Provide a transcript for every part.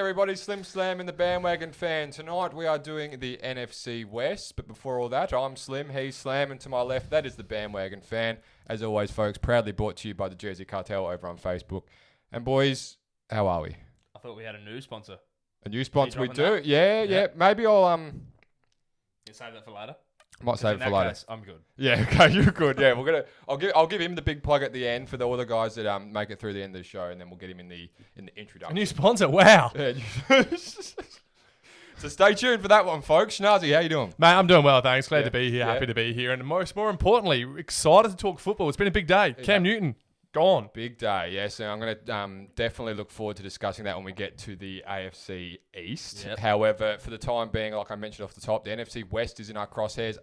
everybody? Slim Slam and the Bandwagon fan. Tonight we are doing the NFC West, but before all that, I'm Slim, he's Slam, and to my left, that is the Bandwagon fan. As always, folks, proudly brought to you by the Jersey Cartel over on Facebook. And boys, how are we? I thought we had a new sponsor. A new sponsor we do? That? Yeah. Maybe I'll You save that for later? I might save it for later. Case, I'm good. Yeah, okay, you're good. Yeah, I'll give him the big plug at the end for all the guys that make it through the end of the show, and then we'll get him in the introduction. A new sponsor, wow. Yeah. So stay tuned for that one, folks. Schnazzy, how you doing? Mate, I'm doing well, thanks. Glad to be here, happy to be here, and more importantly, excited to talk football. It's been a big day. Cam Newton, gone. Big day, yes. And I'm going to definitely look forward to discussing that when we get to the AFC East. Yep. However, for the time being, like I mentioned off the top, the NFC West is in our crosshairs.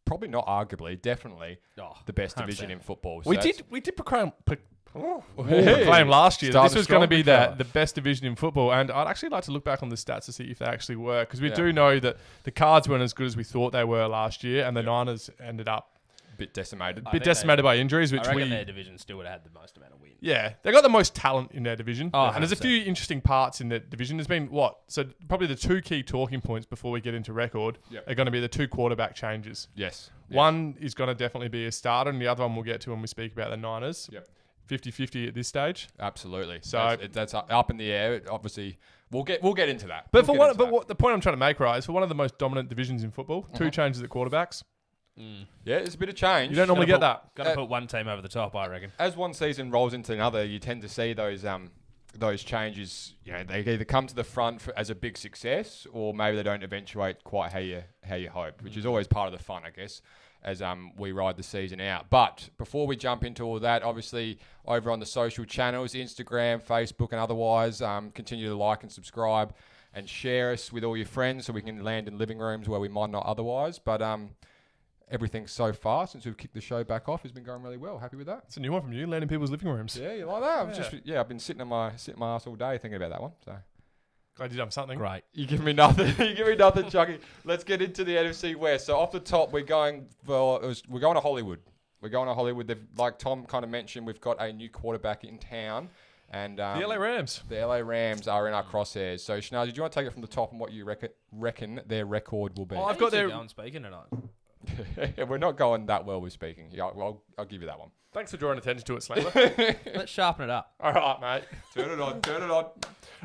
Probably not arguably, definitely the best 100%. Division in football. So we did proclaim last year that this was going to be the best division in football, and I'd actually like to look back on the stats to see if they actually were, because we do know that the Cards weren't as good as we thought they were last year, and the Niners ended up bit decimated. By injuries, which I reckon their division still would have had the most amount of wins. Yeah, they got the most talent in their division. And there's a 100%. few interesting parts in their division. There's been so probably the two key talking points before we get into record are going to be the two quarterback changes. Yes. One is going to definitely be a starter, and the other one we'll get to when we speak about the Niners. Yep. 50-50 at this stage. Absolutely. So that's up in the air. Obviously, we'll get into that. But what the point I'm trying to make, right, is for one of the most dominant divisions in football, two changes at quarterbacks. Yeah, it's a bit of change. You don't normally get that. Got to put one team over the top, I reckon. As one season rolls into another, you tend to see those changes. You know, they either come to the front as a big success, or maybe they don't eventuate quite how you hoped, which is always part of the fun, I guess, as we ride the season out. But before we jump into all that, obviously over on the social channels, Instagram, Facebook, and otherwise, continue to like and subscribe and share us with all your friends so we can land in living rooms where we might not otherwise. But everything so far since we've kicked the show back off has been going really well. Happy with that. It's a new one from you, land in people's living rooms. Yeah, you like that? I've been sitting my ass all day thinking about that one. So glad you done something. Great. You give me nothing, Chucky. Let's get into the NFC West. So off the top, we're going to Hollywood. They've, like Tom kind of mentioned, we've got a new quarterback in town. And the LA Rams. The LA Rams are in our crosshairs. So, Schnaz, do you want to take it from the top and what you reckon their record will be? I've got their going speaking tonight. We're not going that well with speaking. Yeah, I'll give you that one. Thanks for drawing attention to it, Slater. Let's sharpen it up. All right, mate. Turn it on. All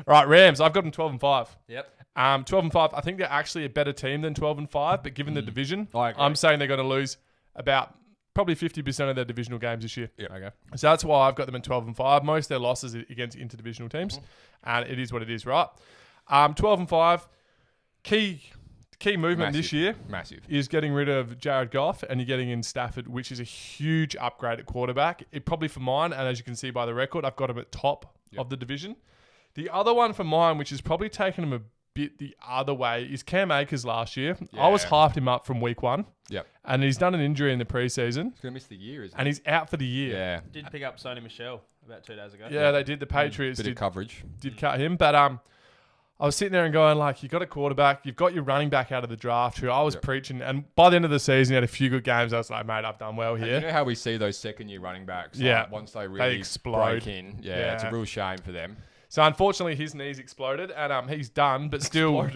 right, Rams. I've got them 12-5. Yep. 12-5. I think they're actually a better team than 12-5, but given the division, I'm saying they're going to lose about probably 50% of their divisional games this year. Yeah. Okay. So that's why I've got them at 12-5. Most of their losses are against interdivisional teams, and it is what it is, right? 12-5. Key movement this year is getting rid of Jared Goff, and you're getting in Stafford, which is a huge upgrade at quarterback. It probably for mine, and as you can see by the record, I've got him at top of the division. The other one for mine, which has probably taken him a bit the other way, is Cam Akers last year. Yeah. I was hyped him up from week one. Yep. And he's done an injury in the preseason. He's going to miss the year, isn't he? And he's out for the year. Yeah. Did pick up Sony Michel about 2 days ago. Yeah, they did. The Patriots bit of coverage. Did cut him, but I was sitting there and going, like, you got a quarterback, you've got your running back out of the draft, who I was preaching, and by the end of the season, he had a few good games. I was like, mate, I've done well here. And you know how we see those second-year running backs? Yeah. Like, once they really explode. break in. Yeah, it's a real shame for them. So, unfortunately, his knees exploded, and he's done, but still,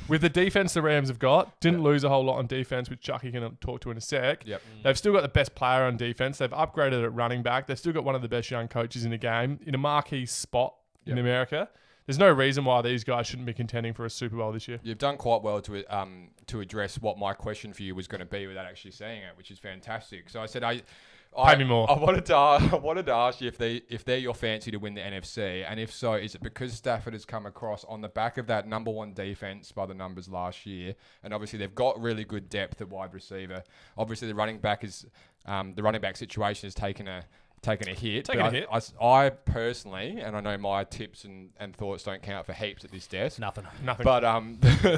with the defense the Rams have got, didn't lose a whole lot on defense, which Chucky can talk to in a sec. Yep. They've still got the best player on defense. They've upgraded at running back. They've still got one of the best young coaches in the game in a marquee spot in America. There's no reason why these guys shouldn't be contending for a Super Bowl this year. You've done quite well to address what my question for you was going to be without actually saying it, which is fantastic. So I said, Pay me more. I wanted to ask you if they're your fancy to win the NFC, and if so, is it because Stafford has come across on the back of that number one defense by the numbers last year, and obviously they've got really good depth at wide receiver. Obviously the running back situation has taken a hit. I personally, and I know my tips and thoughts don't count for heaps at this desk. Nothing. But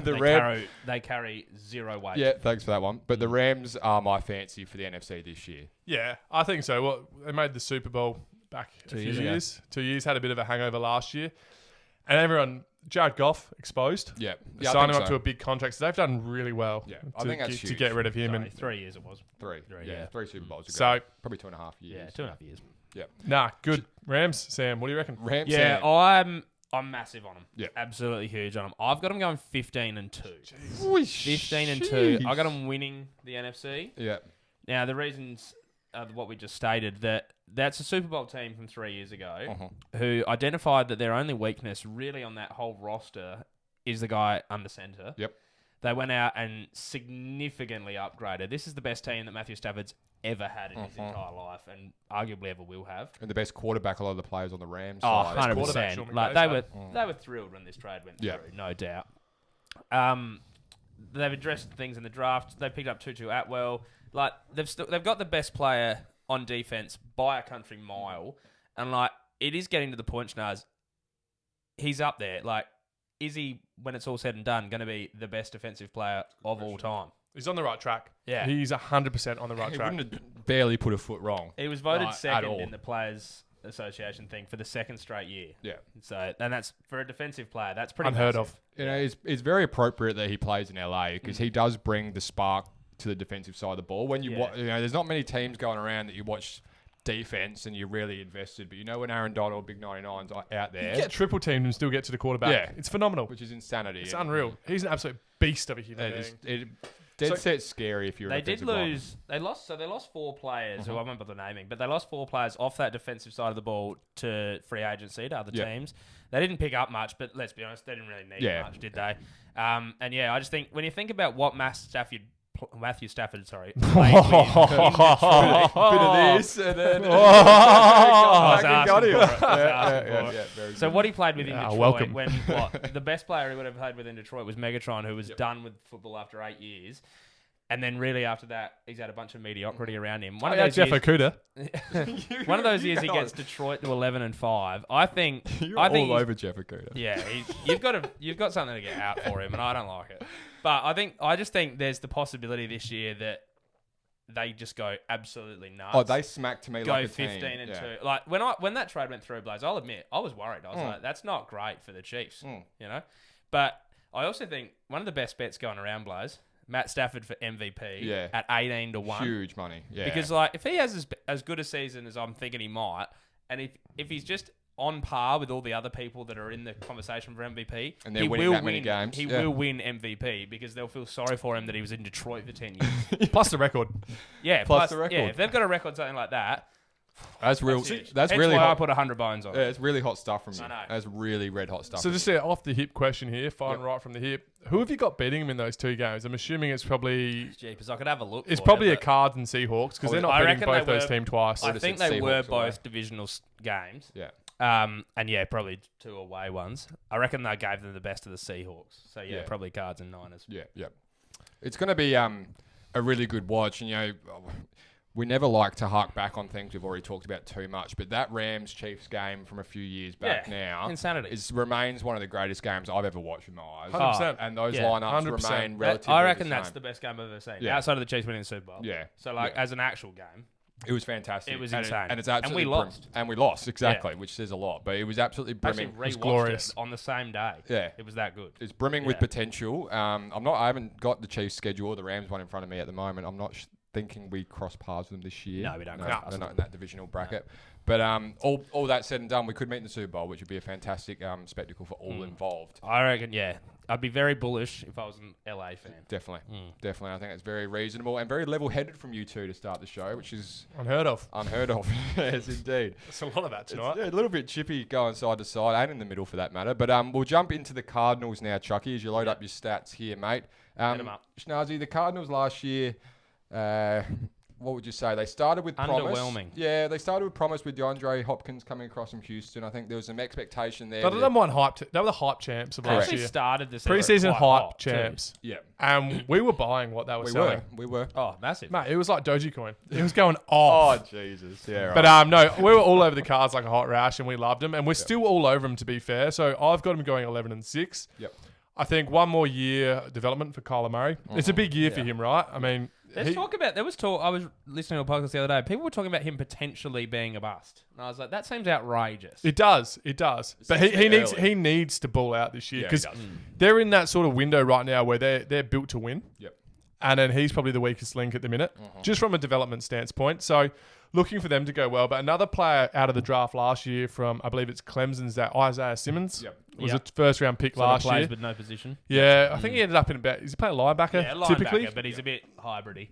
the Rams, they carry zero weight. Yeah, thanks for that one. But the Rams are my fancy for the NFC this year. Yeah, I think so. Well, they made the Super Bowl back 2 years ago. 2 years, had a bit of a hangover last year. And everyone, Jared Goff exposed. Yeah. Signed him up to a big contract. So they've done really well I think that's to get rid of him. Sorry, and 3 years it was. Three Super Bowls ago. So probably 2.5 years. Yeah, 2.5 years. Yeah. Nah, good. Rams, Sam, what do you reckon? Rams, Yeah, Sam. I'm massive on them. Yeah. Absolutely huge on them. I've got them going 15-2. Jeez. 15-2. I got them winning the NFC. Yeah. Now, the reasons are what we just stated, that's a Super Bowl team from 3 years ago who identified that their only weakness really on that whole roster is the guy under center. Yep. They went out and significantly upgraded. This is the best team that Matthew Stafford's ever had in his entire life and arguably ever will have. And the best quarterback, a lot of the players on the Rams Oh, side. 100%. Like, they were thrilled when this trade went through, no doubt. They've addressed things in the draft. They picked up Tutu Atwell. Like, they've got the best player on defense by a country mile. And, like, it is getting to the point, Schnaz, he's up there. Like, is he, when it's all said and done, going to be the best defensive player of all time? He's on the right track. Yeah. He's 100% on the right He track. wouldn't have barely put a foot wrong. He was voted at second all. in the Players Association thing for the second straight year. Yeah. So, and that's for a defensive player. That's pretty Unheard massive. of. You know, it's very appropriate that he plays in LA because he does bring the spark to the defensive side of the ball. When you watch, you know, there's not many teams going around that you watch defense and you're really invested. But you know when Aaron Donald, Big 99's out there. You get triple teamed and still get to the quarterback. Yeah. It's phenomenal. Which is insanity. It's unreal. He's an absolute beast of a human It being. is, dead set scary if you're They a did defensive lineman. lose. They lost 4 players who I won't bother naming, but they lost 4 players off that defensive side of the ball to free agency to other teams. They didn't pick up much, but let's be honest, they didn't really need much, did they? And I just think when you think about what Matthew Stafford, played with bit of this and then So what he played with in Detroit, welcome. when the best player he would have played with in Detroit was Megatron, who was done with football after 8 years. And then really after that, he's had a bunch of mediocrity around him. One of those Jeff years, Okuda. one of those years he gets Detroit to 11-5. I think You're I think all he's- over Jeff Okuda. Yeah, you've got something to get out for him, and I don't like it. But I just think there's the possibility this year that they just go absolutely nuts. Oh, they smacked me go like a 15-2. Like when that trade went through, Blaze, I'll admit I was worried. I was like, that's not great for the Chiefs, you know. But I also think one of the best bets going around, Blaze, Matt Stafford for MVP at 18-1. Huge money. Yeah. Because like if he has as good a season as I'm thinking he might, and if he's just on par with all the other people that are in the conversation for MVP, And they're he winning will that many win. games. He Yeah. will win MVP because they'll feel sorry for him that he was in Detroit for 10 years. Plus the record. Yeah, Plus the record. Yeah, if they've got a record something like that, that's real. huge. That's Hence really why I hot. put 100 bones on. Yeah, it's really hot stuff from you. I know. That's really red hot stuff. So from just you. an off the hip question here, firing right from the hip. Who have you got beating him in those 2 games? I'm assuming it's probably Jeepers, I could have a look. it's for probably you, a Cards and Seahawks because they're not I beating reckon both they those were- teams twice. I would've think said they were Seahawks away. both divisional games. Yeah. And yeah, probably 2 away ones. I reckon they gave them the best of the Seahawks. So yeah, probably Cards and Niners. Yeah, yeah. It's going to be a really good watch. And, you know, we never like to hark back on things we've already talked about too much. But that Rams-Chiefs game from a few years back now insanity. remains one of the greatest games I've ever watched with my eyes. 100%. And those Yeah, lineups 100%. remain relatively I reckon the that's same. the best game I've ever seen. Yeah. Outside of the Chiefs winning the Super Bowl. Yeah. So as an actual game. It was fantastic. It was And insane. and it's absolutely And we lost. And we lost, exactly, which says a lot. But it was absolutely Actually brimming. rewatched glorious. it on the same day. Yeah. It was that good. It's brimming with Yeah. potential. I haven't got the Chiefs schedule or the Rams one in front of me at the moment. I'm not thinking we cross paths with them this year. No, we don't cross paths They're not with in that divisional bracket. But all that said and done, we could meet in the Super Bowl, which would be a fantastic spectacle for all involved. I reckon, yeah. I'd be very bullish if I was an LA fan. Definitely. Definitely. I think it's very reasonable and very level-headed from you two to start the show, which is Unheard of. unheard of. Yes, indeed. There's a lot of that tonight. It's a little bit chippy going side to side and in the middle for that matter. But we'll jump into the Cardinals now, Chucky, as you load up your stats here, mate. Hit 'em up. Schnazzy, the Cardinals last year, what would you say? They started with promise. Underwhelming. Yeah, they started with promise with DeAndre Hopkins coming across from Houston. I think there was some expectation there. They were the hype champs of They last actually year. started the season Preseason quite hype hot, too. champs. Yeah. And we were buying what they were selling. We were. Oh, massive. Mate, it was like Dogecoin. It was going Oh, off. Jesus. Yeah, right. But no, we were all over the Cards like a hot rash, and we loved them, and we're still all over them to be fair. So I've got them going 11-6. Yep. I think one more year development for Kyler Murray. It's a big year for him, right? I mean, I was listening to a podcast the other day. People were talking about him potentially being a bust. And I was like, that seems outrageous. It does. But seems he needs to ball out this year Yeah, he because does. they're in that sort of window right now where they're built to win. Yep. And then he's probably the weakest link at the minute, just from a development standpoint. So looking for them to go well. But another player out of the draft last year from, I believe it's Clemson's, that Isaiah Simmons. Was a first-round pick last year. Plays with no position. Yeah, I think he ended up in about... Is he playing linebacker, typically? But he's a bit hybridy.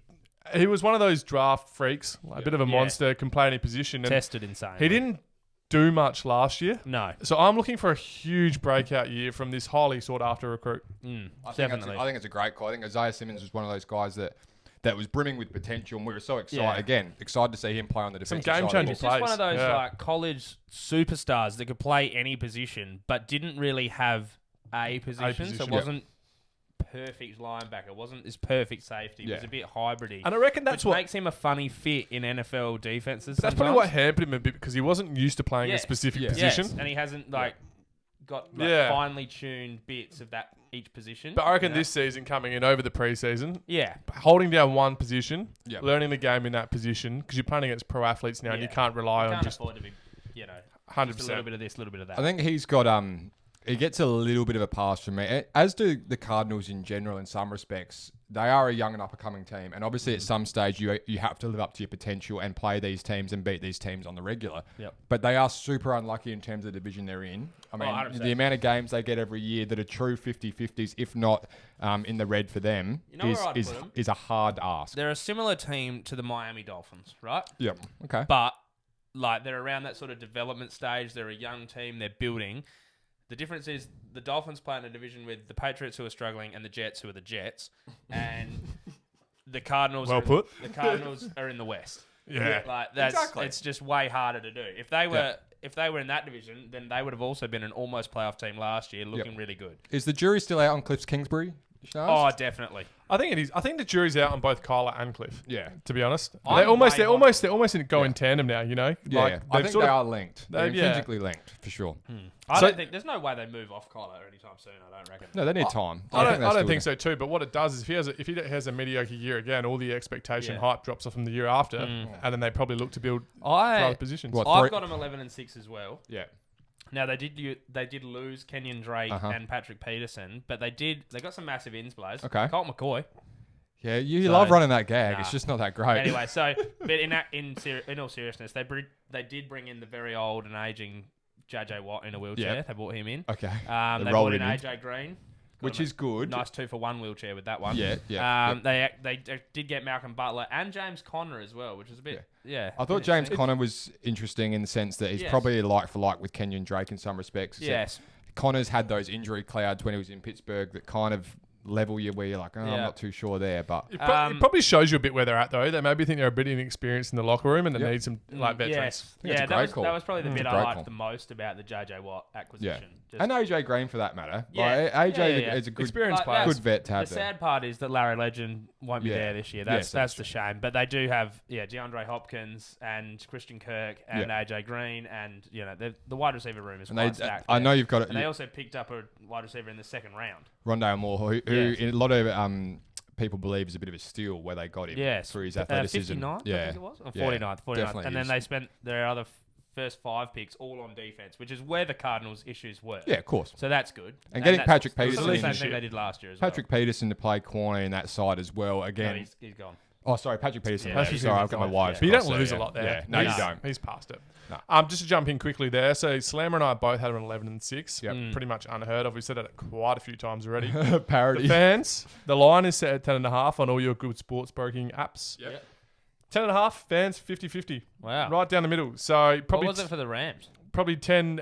He was one of those draft freaks, a bit of a monster, can play any position. And tested insane. He didn't do much last year. No. So I'm looking for a huge breakout year from this highly sought-after recruit. Definitely. I think it's a great call. I think Isaiah Simmons was one of those guys that was brimming with potential, and we were so excited. Excited to see him play on the defensive side. Some game-changing He's just one of those like college superstars that could play any position, but didn't really have a position. So it wasn't perfect linebacker, wasn't his perfect safety. It was a bit hybridy. And I reckon that's what makes him a funny fit in NFL defenses. That's probably what hampered him a bit, because he wasn't used to playing a specific position. And he hasn't got finely tuned bits of that each position. But I reckon this season, coming in over the preseason, yeah, holding down one position, learning the game in that position, because you're playing against pro athletes now, and you can't rely on just afford to be, 100%. Just a little bit of this, a little bit of that. I think he's got he gets a little bit of a pass from me, as do the Cardinals in general. In some respects, they are a young and up-and-coming team, and obviously at some stage you have to live up to your potential and play these teams and beat these teams on the regular. But they are super unlucky in terms of the division they're in. I mean, the amount of games they get every year that are true 50-50s, if not in the red for them, is a hard ask. They're a similar team to the Miami Dolphins, right? Yeah. Okay. But they're around that sort of development stage. They're a young team. They're building. The difference is the Dolphins play in a division with the Patriots, who are struggling, and the Jets, who are the Jets, and the Cardinals. The Cardinals are in the West. Yeah, exactly. It's just way harder to do. If they were in that division, then they would have also been an almost playoff team last year, looking really good. Is the jury still out on Cliff Kingsbury? Oh, definitely. I think it is. I think the jury's out on both Kyler and Cliff. Yeah, to be honest, they're almost go in tandem now. Yeah, I think they are linked. They're intrinsically linked for sure. I don't think there's no way they move off Kyler anytime soon. I don't reckon. No, they need time. I don't think so too. But what it does is if he has a mediocre year again, all the expectation hype drops off from the year after, and then they probably look to build for other positions. I've got them 11-6 as well. Yeah. Now they did lose Kenyon Drake and Patrick Peterson, but they got some massive ins blows. Okay. Colt McCoy. Yeah, you love running that gag. It's just not that great. Anyway, but in all seriousness, they did bring in the very old and aging JJ Watt in a wheelchair. Yep. They brought him in. Okay. They brought in AJ Green, which is good. Nice 2-for-1 wheelchair with that one. Yeah. They did get Malcolm Butler and James Conner as well, which was a bit. Yeah. I thought James Conner was interesting in the sense that he's probably like for like with Kenyon Drake in some respects. Yes. Connor's had those injury clouds when he was in Pittsburgh that kind of level you where you're like, I'm not too sure there. But it probably shows you a bit where they're at, though. They maybe think they're a bit inexperienced in the locker room and they need some veterans. Yes. That was probably the bit I liked the most about the JJ Watt acquisition. And AJ Green for that matter. Yeah. Like, AJ is a good experienced player. Good vet to have the sad part is that Larry Legend won't be there this year. That's the shame. But they do have DeAndre Hopkins and Christian Kirk and AJ Green, and the wide receiver room is quite stacked. I know you've got it. And they also picked up a wide receiver in the second round. Rondale Moore, who in a lot of people believe is a bit of a steal where they got him for his athleticism. 59th, I think it was? Or 49th. And then they spent their other first 5 picks all on defense, which is where the Cardinals' issues were. Yeah, of course. So that's good. And getting Patrick Peterson. The same thing they did last year as well. Patrick Peterson to play corner in that side as well. Again, no, he's gone. Oh, sorry, Patrick Peterson. Yeah, sorry, I've got my wires. But you don't lose a lot there. Yeah. No, you don't. He's past it. No. Just to jump in quickly there. So Slammer and I both had him 11-6. Yep. Pretty much unheard of. We've said it quite a few times already. Parody. The fans, the line is set at 10.5 on all your good sports broking apps. Yep. 10.5 fans, 50-50. Wow. Right down the middle. So probably what was it for the Rams? Probably 10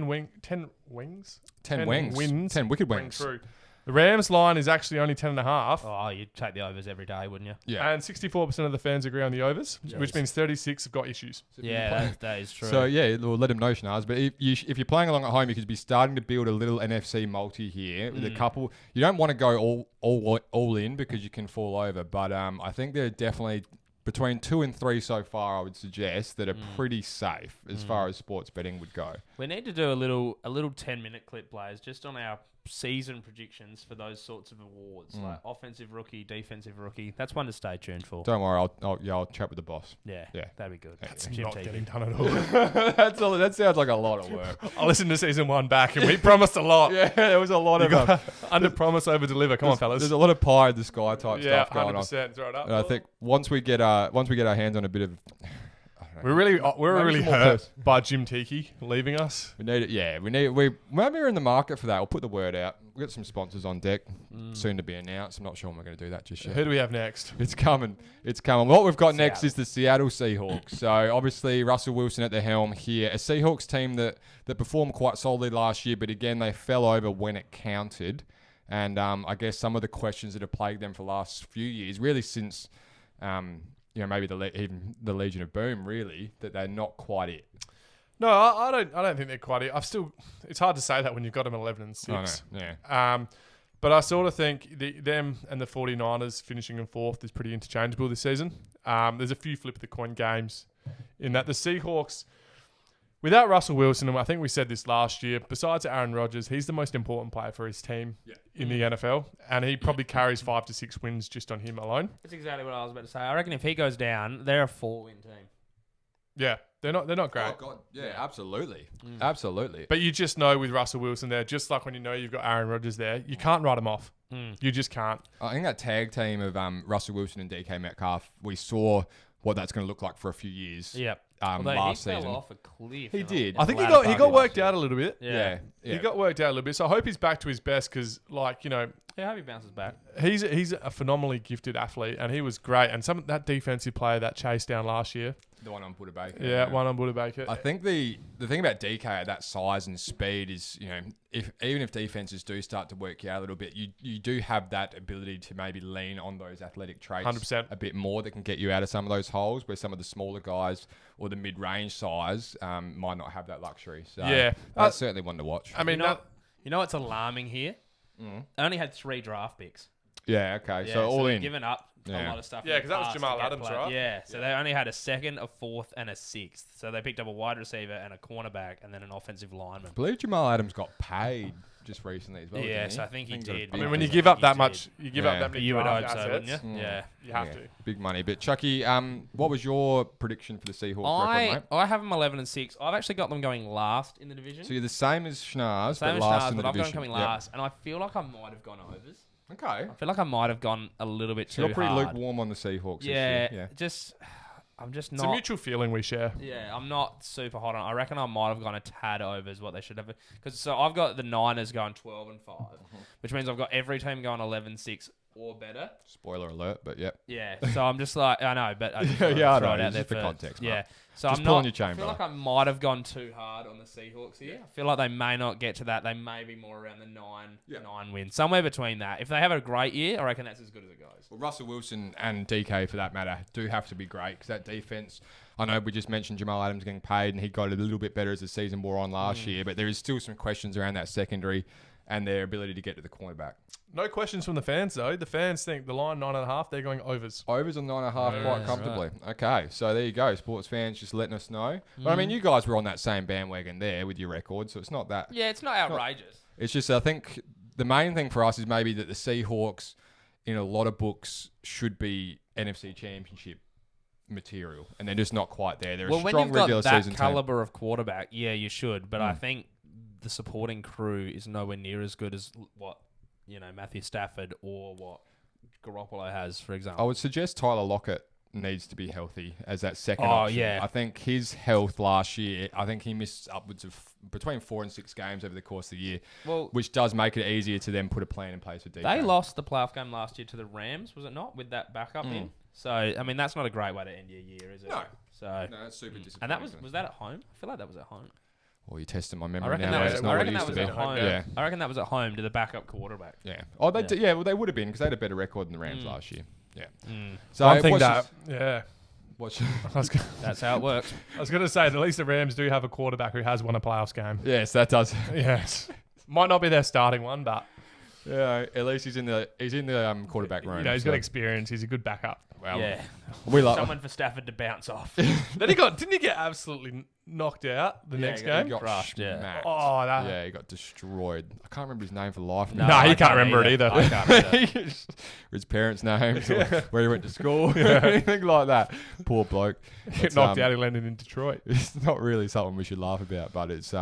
wings. 10 wins. 10 wicked wings. True. The Rams line is actually only 10.5. Oh, you'd take the overs every day, wouldn't you? Yeah. And 64% of the fans agree on the overs, which means 36 have got issues. Yeah, that is true. So, we'll let them know, Shanaz. But if you're playing along at home, you could be starting to build a little NFC multi here with a couple. You don't want to go all in because you can fall over. But I think there are definitely between 2 and 3 so far, I would suggest, that are pretty safe as far as sports betting would go. We need to do a little 10-minute clip, Blaze, just on our season predictions for those sorts of awards, like offensive rookie, defensive rookie. That's one to stay tuned for. Don't worry, I'll chat with the boss. Yeah, that'd be good. That's Jim not Teague. getting done at all. That sounds like a lot of work. I listened to season 1 back, and we promised a lot. Yeah, there was a lot of under promise, over deliver. Come on, fellas. There's a lot of pie in the sky type stuff going 100%. on. Throw it up. And I think once we get our hands on a bit of, we're really hurt by Jim Tiki leaving us. we need it. Yeah, maybe we're in the market for that. We'll put the word out. We've got some sponsors on deck, soon to be announced. I'm not sure when we're going to do that just yet. Who do we have next? It's coming. What we've got next is the Seattle Seahawks. So obviously Russell Wilson at the helm here. A Seahawks team that performed quite solidly last year, but again they fell over when it counted. And I guess some of the questions that have plagued them for the last few years, really since maybe even the Legion of Boom, really, that they're not quite it. No, I don't think they're quite it. It's hard to say that when you've got them at 11-6. I know, yeah. But I sort of think them and the 49ers finishing in 4th is pretty interchangeable this season. There's a few flip of the coin games in that the Seahawks, without Russell Wilson, and I think we said this last year, besides Aaron Rodgers, he's the most important player for his team in the NFL, and he probably carries 5 to 6 wins just on him alone. That's exactly what I was about to say. I reckon if he goes down, they're a 4-win team. Yeah, they're not great. Oh God, yeah, absolutely, absolutely. But you just know with Russell Wilson there, just like when you know you've got Aaron Rodgers there, you can't write him off. You just can't. I think that tag team of Russell Wilson and DK Metcalf, we saw what that's going to look like for a few years. Yep. Last he season. fell off a cliff. He did. I think he got worked out a little bit. Yeah. He got worked out a little bit. So I hope he's back to his best because, I hope he bounces back. He's a phenomenally gifted athlete, and he was great. And that defensive player that chased down last year. The one on Buddha Baker. Yeah, one on Buddha Baker. I think the thing about DK at that size and speed is, even if defenses do start to work you out a little bit, you do have that ability to maybe lean on those athletic traits 100%. a bit more that can get you out of some of those holes where some of the smaller guys or the mid-range size might not have that luxury. So that's certainly one to watch. I mean, you know what's alarming here? They only had 3 draft picks. Yeah, okay. So all in. Given up a lot of stuff. Yeah, because that was Jamal Adams, right? Yeah, so they only had a 2nd, a 4th, and a 6th. So they picked up a wide receiver and a cornerback and then an offensive lineman. I believe Jamal Adams got paid just recently as well. Yes, I think he did. I mean, when you give up that much, you give up that many you would hope assets, so, wouldn't you? Yeah. You have to. Big money. But Chucky, what was your prediction for the Seahawks record, mate? I have them 11-6. I've actually got them going last in the division. So you're the same as Schnars, Same but as last Schnars, in the but I've got division. them coming last, and I feel like I might have gone overs. Okay. I feel like I might have gone a little bit too You're pretty hard. lukewarm on the Seahawks this Yeah, year. I'm just not. It's a mutual feeling we share. Yeah, I'm not super hot on it. I reckon I might have gone a tad over is what they should have. So I've got the Niners going 12-5, which means I've got every team going 11-6 or better. Spoiler alert, but yep. Yeah, so I'm just like, I know, but I just I throw know. it out It's there just for context, Yeah, mate. so Just I'm pull not. on your chain, I feel brother. like I might have gone too hard on the Seahawks here. I feel like they may not get to that. They may be more around the 9 wins, somewhere between that. If they have a great year, I reckon that's as good as it goes. Well, Russell Wilson and DK, for that matter, do have to be great because that defense. I know we just mentioned Jamal Adams getting paid, and he got a little bit better as the season wore on last year, but there is still some questions around that secondary and their ability to get to the cornerback. No questions from the fans, though. The fans think the line 9.5, they're going overs. Overs on 9.5 quite comfortably. Right. Okay, so there you go. Sports fans just letting us know. But I mean, you guys were on that same bandwagon there with your record, so it's not that. Yeah, it's not outrageous. It's just, I think the main thing for us is maybe that the Seahawks, in a lot of books, should be NFC Championship material, and they're just not quite there. They're a strong regular season team. When you've got that caliber of quarterback, yeah, you should. But I think the supporting crew is nowhere near as good as what Matthew Stafford or what Garoppolo has, for example. I would suggest Tyler Lockett needs to be healthy as that second Oh, option. yeah. I think his health last year, I think he missed upwards of between 4 and 6 games over the course of the year, which does make it easier to then put a plan in place for DK. They lost the playoff game last year to the Rams, was it not, with that backup in? So, I mean, that's not a great way to end your year, is it? No. So, no, that's super disappointing. And that was that at home? I feel like that was at home. Well, you're testing my I memory reckon now. that It's was, not I what it reckon used that to was be. at home. Yeah. I reckon that was at home to the backup quarterback. Yeah. Oh, well, they would have been because they had a better record than the Rams last year. Yeah. So I think that, That's how it works. I was going to say, at least the Rams do have a quarterback who has won a playoffs game. Yes, that does. Yes. Might not be their starting one, but Yeah, at least he's in the quarterback room. You know, he's got experience. He's a good backup. Well, Yeah. we like Someone for Stafford to bounce off. Then didn't he get absolutely knocked out the next he game? got crushed, yeah. smacked. Oh, that. Yeah, he got destroyed. I can't remember his name for life. No, now. you can't remember it either. I can't either. His parents' names, or where he went to school, anything like that. Poor bloke. Get knocked out. He landed in Detroit. It's not really something we should laugh about, but it's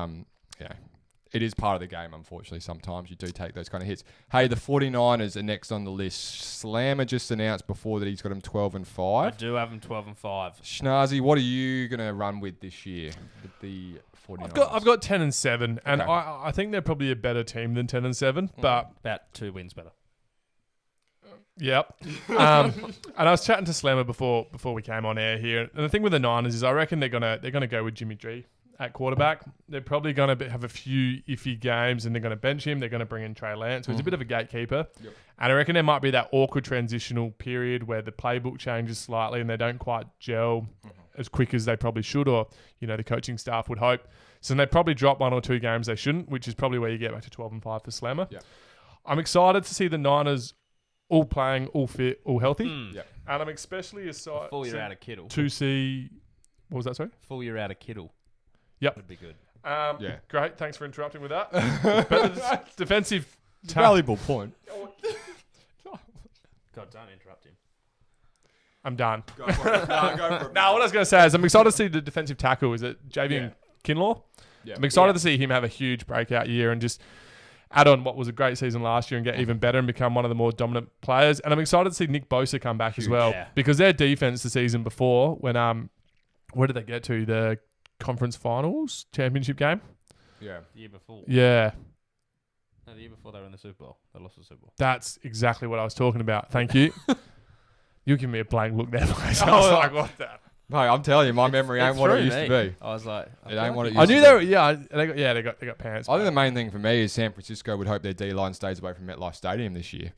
it is part of the game, unfortunately. Sometimes you do take those kind of hits. Hey, the 49ers are next on the list. Slammer just announced before that he's got them 12-5. I do have them 12-5. Schnazzy, what are you going to run with this year with the 49ers? I've got 10-7, and Okay. I think they're probably a better team than 10-7. But About 2 wins better. yep. And I was chatting to Slammer before we came on air here, and the thing with the Niners is I reckon they're gonna go with Jimmy G at quarterback. They're probably going to have a few iffy games, and they're going to bench him. They're going to bring in Trey Lance, who's a bit of a gatekeeper. Yep. And I reckon there might be that awkward transitional period where the playbook changes slightly and they don't quite gel as quick as they probably should, or the coaching staff would hope. So they probably drop 1 or 2 games they shouldn't, which is probably where you get back to 12-5 for Slammer. Yep. I'm excited to see the Niners all playing, all fit, all healthy. Yep. And I'm especially excited Full year out of Kittle. to see... What was that, sorry? Full year out of Kittle. Yep. Would be good. Yeah. Great. Thanks for interrupting with that. But the defensive... It's a valuable point. God, don't interrupt him. I'm done. Go for it. No, go for it. Now, what I was going to say is I'm excited to see the defensive tackle. Is it Javian Kinlaw? Yeah. I'm excited to see him have a huge breakout year and just add on what was a great season last year and get even better and become one of the more dominant players. And I'm excited to see Nick Bosa come back as well, because their defense the season before, when where did they get to? The conference finals championship game? Yeah. The year before. Yeah. No, the year before they were in the Super Bowl. They lost the Super Bowl. That's exactly what I was talking about. Thank you. You give me a blank look there, boys. I was like, what the? Mate, I'm telling you, my memory ain't what it used to be. I was like... It ain't what it used I to knew be. they were, they got pants. I think the main thing for me is San Francisco would hope their D-line stays away from MetLife Stadium this year.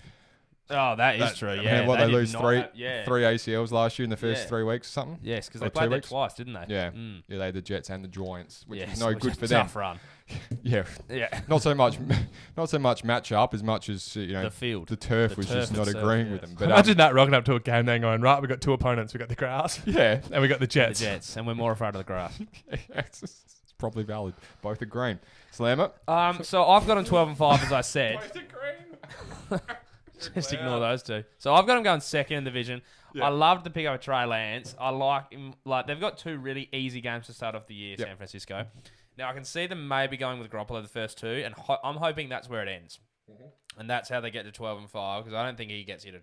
Oh, that is true, yeah. They did lose not three have- three ACLs last year in the first Yeah. 3 weeks or something. Yes, because Or they 2 played there weeks. twice, didn't they? Yeah. Mm. Yeah, they had the Jets and the Giants, which Yes, is no which good is for a them. tough run. Yeah. Yeah. Not so much matchup as much as The field. the turf The was turf just not itself, agreeing yes. with them. But Imagine that rocking up to a game there and going, right, we've got 2 opponents. We've got the grass yeah, and we got the The Jets. Jets, and we're more afraid of the grass. it's probably valid. Both are green. Slam it. So I've got them 12-5, as I said. Just ignore those two. So I've got them going second in the division. Yeah. I loved the pick up of Trey Lance. I like him. Like, they've got 2 really easy games to start off the year, Yep. San Francisco. Now, I can see them maybe going with Garoppolo the first 2, and I'm hoping that's where it ends. And that's how they get to 12-5, because I don't think he gets you to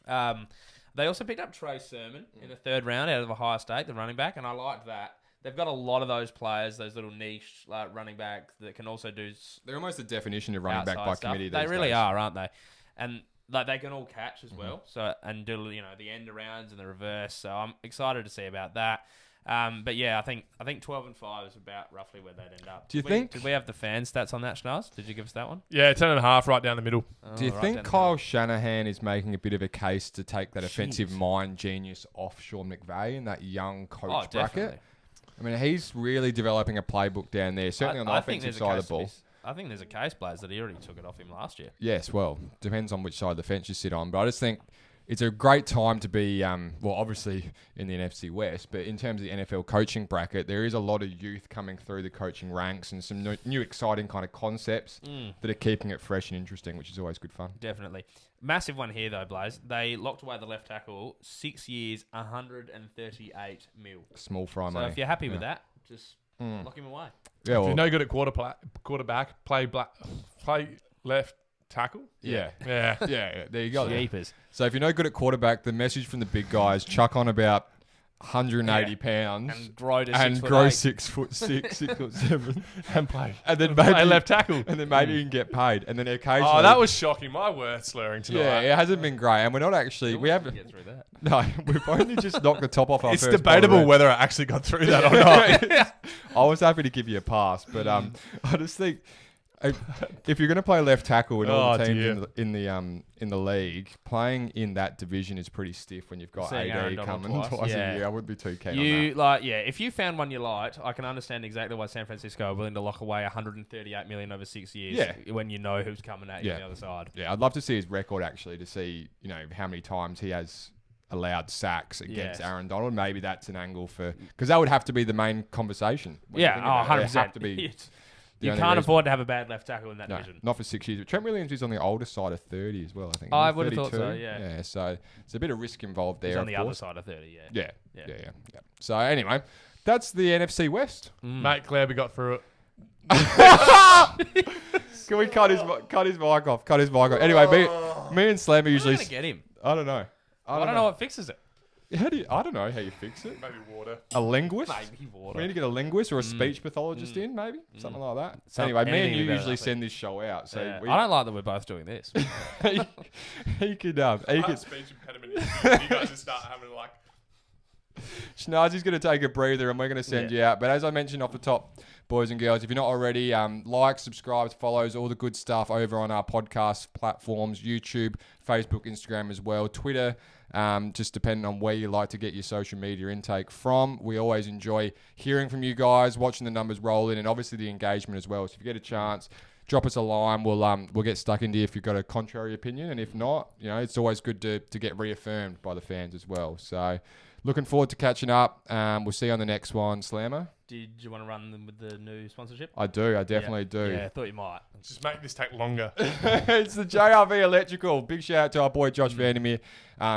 12-5. They also picked up Trey Sermon in the 3rd round out of Ohio State, the running back, and I liked that. They've got a lot of those players, those little niche running backs that can also do They're almost the definition of running back outside by stuff. committee. They these really days. are, aren't they? And like they can all catch as well. So and do the end arounds and the reverse. So I'm excited to see about that. But yeah, I think 12-5 is about roughly where they'd end up. Do you think? Did we have the fan stats on that, Schnaz? Did you give us that one? Yeah, 10.5 right down the middle. Do you right think down the Kyle middle. Shanahan is making a bit of a case to take that offensive Jeez. mind genius off Sean McVay in that young coach Oh, bracket? definitely. I mean, he's really developing a playbook down there, certainly on the think offensive there's a side of case the ball. I think there's a case, players, that he already took it off him last year. Yes, well, depends on which side of the fence you sit on. But I just think it's a great time to be, obviously in the NFC West, but in terms of the NFL coaching bracket, there is a lot of youth coming through the coaching ranks and some new exciting kind of concepts that are keeping it fresh and interesting, which is always good fun. Definitely. Massive one here, though, Blaze. They locked away the left tackle, 6 years, 138 mil. Small fry So money. if you're happy with that, just lock him away. Yeah, If well, you're no good at quarterback, play left tackle. yeah. Yeah. Yeah, there you go. Jeepers. So if you're no good at quarterback, the message from the big guys, chuck on about 180 pounds And grow to 6 foot 6, 6'7", And play. and then Play maybe left tackle. and then maybe you can get paid, and then occasionally. Oh, that was shocking. My word slurring tonight. yeah, it hasn't been great, and we're not actually. We have Get through that. no. We've only just knocked the top off our. It's first debatable round. whether I actually got through that or not. I was happy to give you a pass, but I just think If you're going to play left tackle with all the dear. teams in the league, playing in that division is pretty stiff when you've got Seeing Aaron AD Donald coming twice Yeah. a year. I wouldn't be too keen on that. If you found one you liked, I can understand exactly why San Francisco are willing to lock away $138 million over 6 years. Yeah. When you know who's coming at you on the other side. Yeah, I'd love to see his record actually to see how many times he has allowed sacks against Aaron Donald. Maybe that's an angle because that would have to be the main conversation. Yeah, 100%. It have to be. You can't afford to have a bad left tackle in that division. Not for 6 years. But Trent Williams is on the older side of 30 as well, I think. I would have thought so, yeah. Yeah, so it's a bit of risk involved there. He's on the other side of 30, Yeah. So anyway, that's the NFC West. Mate, glad we got through it. Can we cut his mic off? Anyway, me and Slam are usually... How are we going to get him? I don't know. I don't know what fixes it. I don't know how you fix it. Maybe water. A linguist? Maybe water. We need to get a linguist or a speech pathologist in, maybe? Something like that. Anyway, me and anything you better, usually I think. send this show out. So I don't like that we're both doing this. he could... Speech impediment. You guys just start having like... Schnazzy's going to take a breather and we're going to send you out. But as I mentioned off the top, boys and girls, if you're not already, like, subscribe, follows, all the good stuff over on our podcast platforms, YouTube, Facebook, Instagram as well, Twitter, just depending on where you like to get your social media intake from. We always enjoy hearing from you guys, watching the numbers roll in, and obviously the engagement as well. So if you get a chance, drop us a line. We'll get stuck into you if you've got a contrary opinion. And if not, it's always good to get reaffirmed by the fans as well. So... looking forward to catching up. We'll see you on the next one, Slammer. Did you want to run them with the new sponsorship? I do. I definitely do. Yeah, I thought you might. Just make this take longer. It's the JRV Electrical. Big shout out to our boy Josh Vandermeer.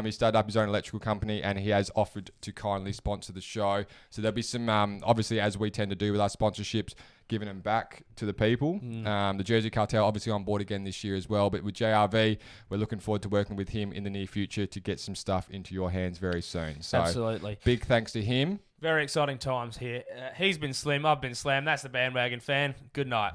He started up his own electrical company and he has offered to kindly sponsor the show. So there'll be some, obviously, as we tend to do with our sponsorships, giving them back to the people. The Jersey Cartel obviously on board again this year as well. But with JRV, we're looking forward to working with him in the near future to get some stuff into your hands very soon. So absolutely. Big thanks to him. Very exciting times here. He's been Slim. I've been Slam. That's the Bandwagon fan. Good night.